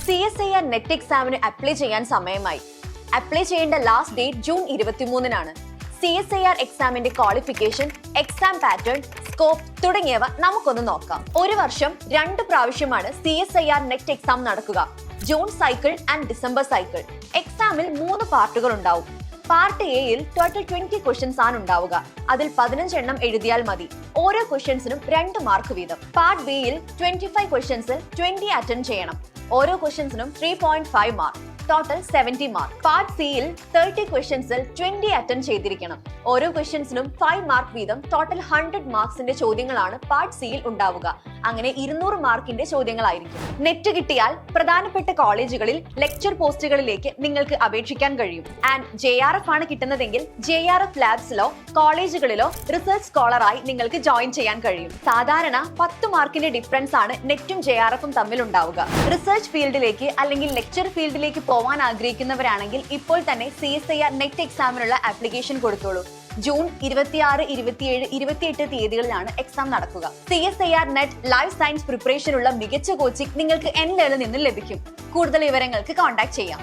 CSIR net എക്സാമിന് apply ചെയ്യാൻ സമയമായി. അപ്ലൈ ചെയ്യേണ്ട ലാസ്റ്റ് ഡേറ്റ് ജൂൺ 23-നാണ്. CSIR എക്സാമിന്റെ ക്വാളിഫിക്കേഷൻ, എക്സാം പാറ്റേൺ, സ്കോപ്പ് തുടങ്ങിയവ നമുക്കൊന്ന് നോക്കാം. ഒരു വർഷം 2 പ്രാവശ്യമാണ് CSIR നെറ്റ് എക്സാം നടക്കുക. June cycle and December cycle. എക്സാമിൽ 3 പാർട്ടുകൾ ഉണ്ടാവും. പാർട്ട് എയിൽ ടോട്ടൽ 20 ക്വസ്റ്റ്യൻസ് ആണ് ഉണ്ടാവുക. അതിൽ 15 എണ്ണം എഴുതിയാൽ മതി. ഓരോ ക്വസ്റ്റ്യൻസിനും 2 മാർക്ക് വീതം. പാർട്ട് ബിയിൽ 25 ക്വസ്റ്റ്യൻസിൽ 20 അറ്റൻഡ് ചെയ്യണം. ഓരോ ക്വസ്റ്റ്യൻസിനും 3.5 മാർക്ക്, ടോട്ടൽ 70 മാർക്ക്. പാർട്ട് സിയിൽ 30 ക്വസ്റ്റ്യൻസിൽ 20 അറ്റൻഡ് ചെയ്തിരിക്കണം. ഓരോ ക്വസ്റ്റ്യൻസിനും 5 മാർക്ക് വീതം, ടോട്ടൽ 100 മാർക്സിന്റെ ചോദ്യങ്ങളാണ് പാർട്ട് സിയിൽ ഉണ്ടാവുക. അങ്ങനെ 200 മാർക്കിന്റെ ചോദ്യങ്ങളായിരിക്കും. നെറ്റ് കിട്ടിയാൽ പ്രധാനപ്പെട്ട കോളേജുകളിൽ ലെക്ചർ പോസ്റ്റുകളിലേക്ക് നിങ്ങൾക്ക് അപേക്ഷിക്കാൻ കഴിയും. ആൻഡ് JRF ആണ് കിട്ടുന്നതെങ്കിൽ JRF ലാബ്സിലോ കോളേജുകളിലോ റിസർച്ച് സ്കോളറായി നിങ്ങൾക്ക് ജോയിൻ ചെയ്യാൻ കഴിയും. സാധാരണ 10 മാർക്കിന്റെ ഡിഫറൻസ് ആണ് നെറ്റും JRFും തമ്മിൽ ഉണ്ടാവുക. റിസർച്ച് ഫീൽഡിലേക്ക് അല്ലെങ്കിൽ ലെക്ചർ ഫീൽഡിലേക്ക് പോവാൻ ആഗ്രഹിക്കുന്നവരാണെങ്കിൽ ഇപ്പോൾ തന്നെ CSIR നെറ്റ് എക്സാമിനുള്ള ആപ്ലിക്കേഷൻ കൊടുത്തോളൂ. ജൂൺ 26, 27, 28 തീയതികളിലാണ് എക്സാം നടക്കുക. CSIR നെറ്റ് ലൈഫ് സയൻസ് പ്രിപ്പറേഷനുള്ള മികച്ച കോച്ചിങ് നിങ്ങൾക്ക് NLearn നിന്നും ലഭിക്കും. കൂടുതൽ വിവരങ്ങൾക്ക് കോൺടാക്ട് ചെയ്യാം.